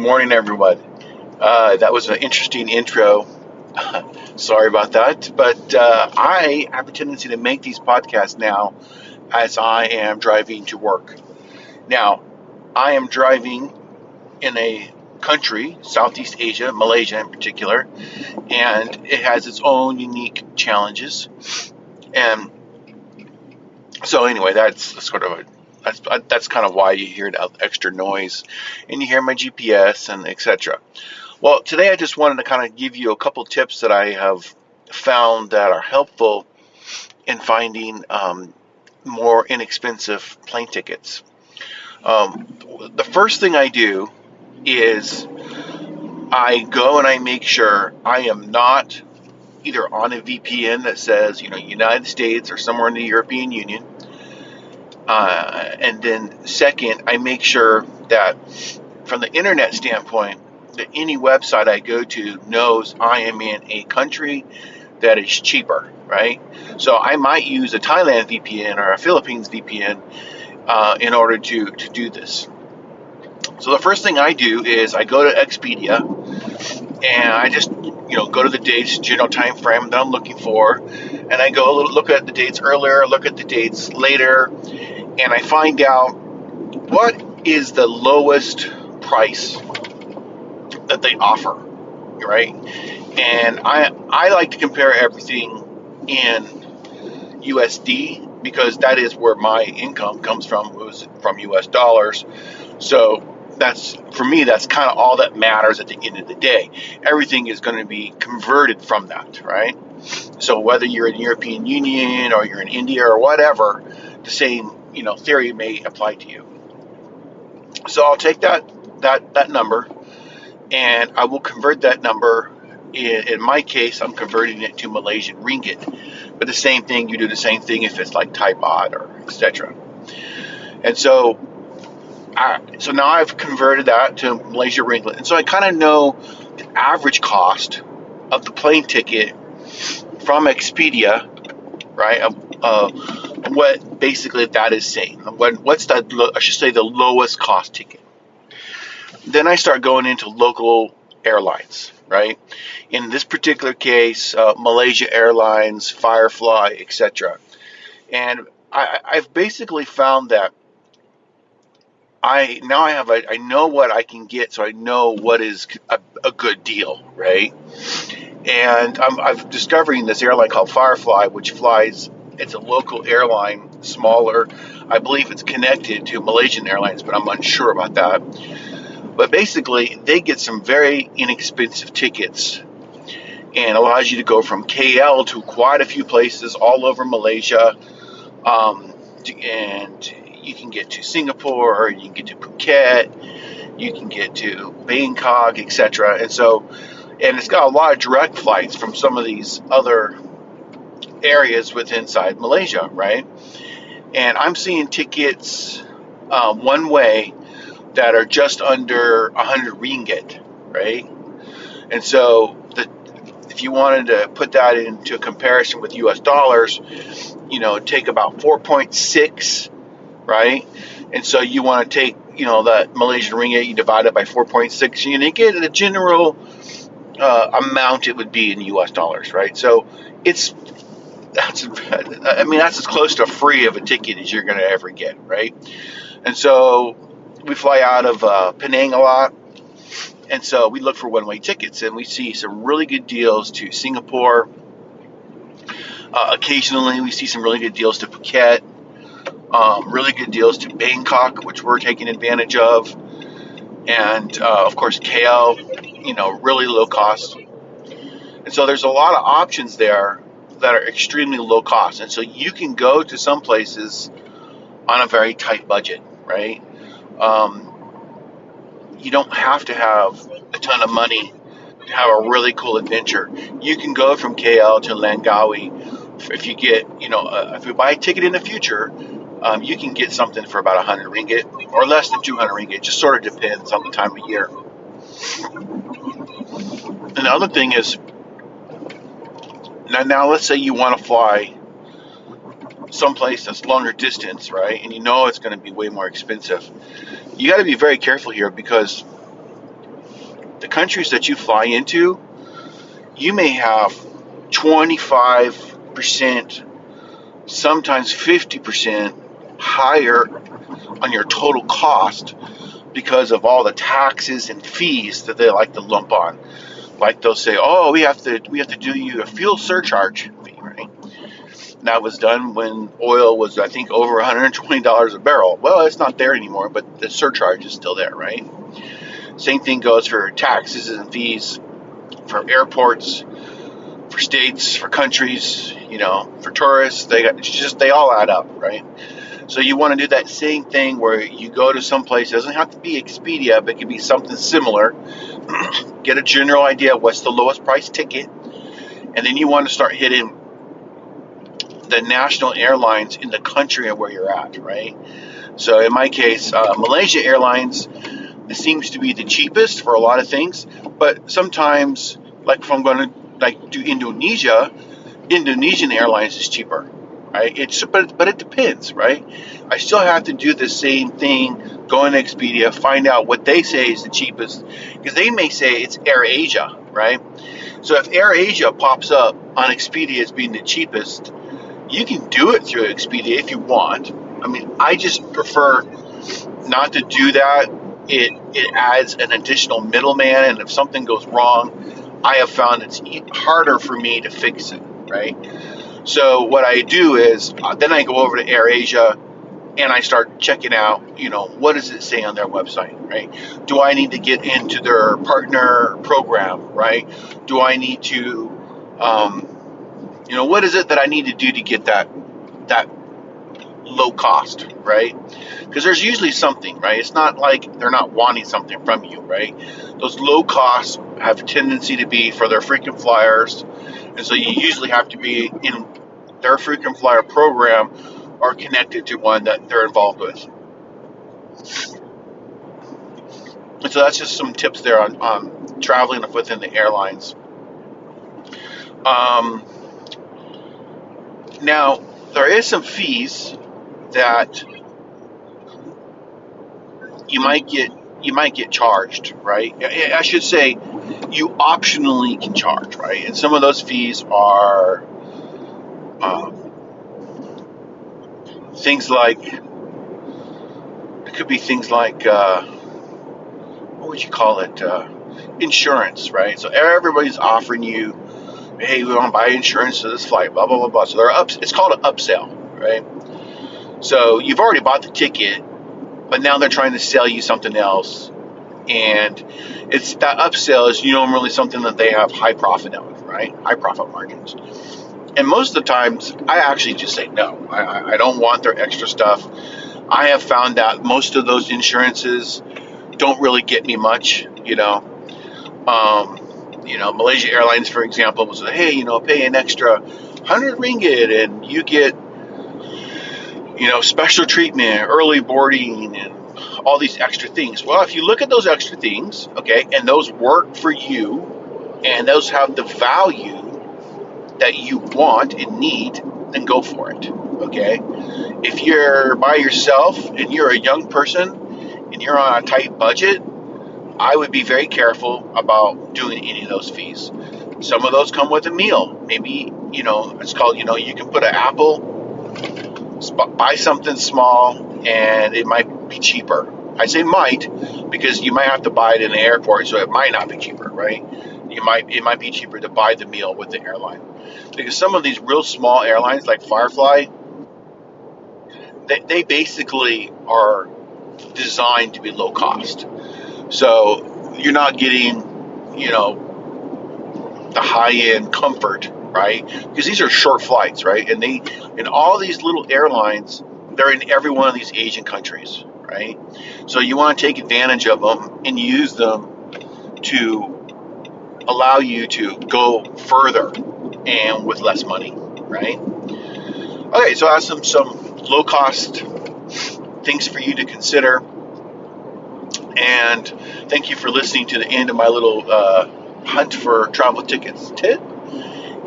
morning, everyone. That was an interesting intro. Sorry about that, but I have a tendency to make these podcasts now as I am driving to work. Now, I am driving in a country, Southeast Asia, Malaysia in particular, and it has its own unique challenges. And so, anyway, that's kind of why you hear that extra noise, and you hear my GPS and etc. Well, today I just wanted to kind of give you a couple tips that I have found that are helpful in finding more inexpensive plane tickets. The first thing I do is I go and I make sure I am not either on a VPN that says, United States or somewhere in the European Union. And then second, I make sure that from the internet standpoint, that any website I go to knows I am in a country that is cheaper, right? So I might use a Thailand VPN or a Philippines VPN in order to do this. So the first thing I do is I go to Expedia and I just go to the dates, general time frame that I'm looking for, and I go look at the dates earlier, look at the dates later, and I find out what is the lowest price that they offer, right? And I like to compare everything in USD because that is where my income comes from, was from US dollars. So for me, that's kind of all that matters at the end of the day. Everything is going to be converted from that, right? So whether you're in the European Union or you're in India or whatever, the same theory may apply to you. So I'll take that number, and I will convert that number. In my case, I'm converting it to Malaysian ringgit. But the same thing, you do the same thing if it's like Thai baht or etc. And so now I've converted that to Malaysian ringgit. And so I kind of know the average cost of the plane ticket from Expedia, right? What basically that is saying. What's that? I should say the lowest cost ticket. Then I start going into local airlines, right? In this particular case, Malaysia Airlines, Firefly, etc. And I've basically found that I know what I can get, so I know what is a good deal, right? And I'm discovering this airline called Firefly, which flies. It's a local airline, smaller. I believe it's connected to Malaysian Airlines, but I'm unsure about that. But basically, they get some very inexpensive tickets and allows you to go from KL to quite a few places all over Malaysia. And you can get to Singapore, you can get to Phuket, you can get to Bangkok, etc. And it's got a lot of direct flights from some of these other areas inside Malaysia, right? And I'm seeing tickets one way that are just under 100 ringgit, right? And so if you wanted to put that into comparison with US dollars, take about 4.6, right? And so you want to take, that Malaysian ringgit, you divide it by 4.6, and you get a general amount it would be in US dollars, right? So that's as close to free of a ticket as you're going to ever get, right? And so we fly out of Penang a lot, and so we look for one-way tickets, and we see some really good deals to Singapore. Occasionally, we see some really good deals to Phuket, really good deals to Bangkok, which we're taking advantage of, and of course KL, really low cost. And so there's a lot of options there that are extremely low cost, and so you can go to some places on a very tight budget, right? You don't have to have a ton of money to have a really cool adventure. You can go from KL to Langkawi. If you get, if you buy a ticket in the future, you can get something for about 100 ringgit or less than 200 ringgit. It just sort of depends on the time of year. And the other thing is, now let's say you want to fly someplace that's longer distance, right? And it's going to be way more expensive. You got to be very careful here because the countries that you fly into, you may have 25%, sometimes 50% higher on your total cost because of all the taxes and fees that they like to lump on. Like they'll say, "Oh, we have to do you a fuel surcharge fee," right? And that was done when oil was, I think, over $120 a barrel. Well, it's not there anymore, but the surcharge is still there, right? Same thing goes for taxes and fees for airports, for states, for countries, for tourists. They all add up, right? So you want to do that same thing where you go to some place. It doesn't have to be Expedia, but it could be something similar. Get a general idea of what's the lowest price ticket, and then you want to start hitting the national airlines in the country where you're at, right? So in my case, Malaysia Airlines seems to be the cheapest for a lot of things, but sometimes, like if I'm going to do Indonesia, Indonesian Airlines is cheaper, right? But it depends, right? I still have to do the same thing, go into Expedia, find out what they say is the cheapest, because they may say it's AirAsia, right? So if AirAsia pops up on Expedia as being the cheapest, you can do it through Expedia if you want. I mean, I just prefer not to do that. It adds an additional middleman, and if something goes wrong, I have found it's harder for me to fix it, right? So what I do is then I go over to AirAsia and I start checking out, what does it say on their website, right? Do I need to get into their partner program, right? Do I need to, what is it that I need to do to get that low cost, right? Because there's usually something, right? It's not like they're not wanting something from you, right? Those low costs have a tendency to be for their frequent flyers, and so you usually have to be in their frequent flyer program or connected to one that they're involved with. And so that's just some tips there on traveling within the airlines. Now, there is some fees that you might get charged, right? I should say you optionally can charge, right? And some of those fees are things like, it could be things like, what would you call it? Insurance, right? So everybody's offering you, hey, we want to buy insurance for this flight, blah, blah, blah, blah. So it's called an upsell, right? So you've already bought the ticket, but now they're trying to sell you something else. And it's that upsell is normally something that they have high profit on, right? High profit margins. And most of the times, I actually just say no. I don't want their extra stuff. I have found that most of those insurances don't really get me much, Malaysia Airlines, for example, was like, hey, pay an extra 100 ringgit and you get, special treatment, early boarding, and all these extra things. Well, if you look at those extra things, okay, and those work for you, and those have the value that you want and need, then go for it, okay? If you're by yourself and you're a young person and you're on a tight budget, I would be very careful about doing any of those fees. Some of those come with a meal. Maybe, it's called, you can put an apple, buy something small, and it might be cheaper. I say might because you might have to buy it in the airport, so it might not be cheaper, right? It might be cheaper to buy the meal with the airline. Because some of these real small airlines like Firefly, they basically are designed to be low cost. So you're not getting, the high-end comfort, right? Because these are short flights, right? And all these little airlines, they're in every one of these Asian countries, right? So you want to take advantage of them and use them to allow you to go further and with less money, right? Okay, so I have some low-cost things for you to consider. And thank you for listening to the end of my little hunt for travel tickets tip.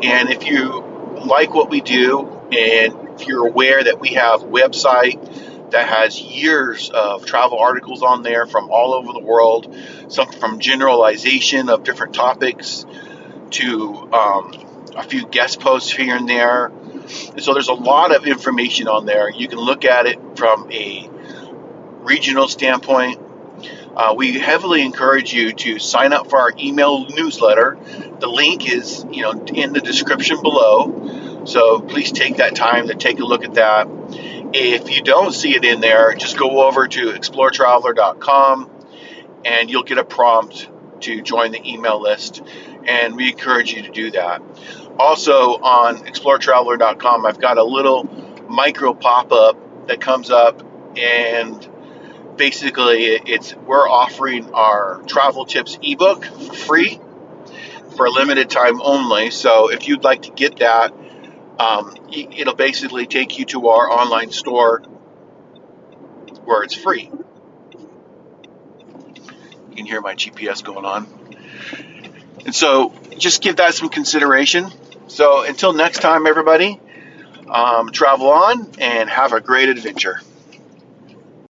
And if you like what we do, and if you're aware that we have website, that has years of travel articles on there from all over the world, some from generalization of different topics to a few guest posts here and there. And so there's a lot of information on there. You can look at it from a regional standpoint. We heavily encourage you to sign up for our email newsletter. The link is, in the description below. So please take that time to take a look at that. If you don't see it in there, just go over to exploretraveler.com and you'll get a prompt to join the email list. And we encourage you to do that. Also on exploretraveler.com, I've got a little micro pop-up that comes up, and basically we're offering our travel tips ebook for free for a limited time only. So if you'd like to get that, it'll basically take you to our online store where it's free. You can hear my GPS going on. And so just give that some consideration. So until next time, everybody, travel on and have a great adventure.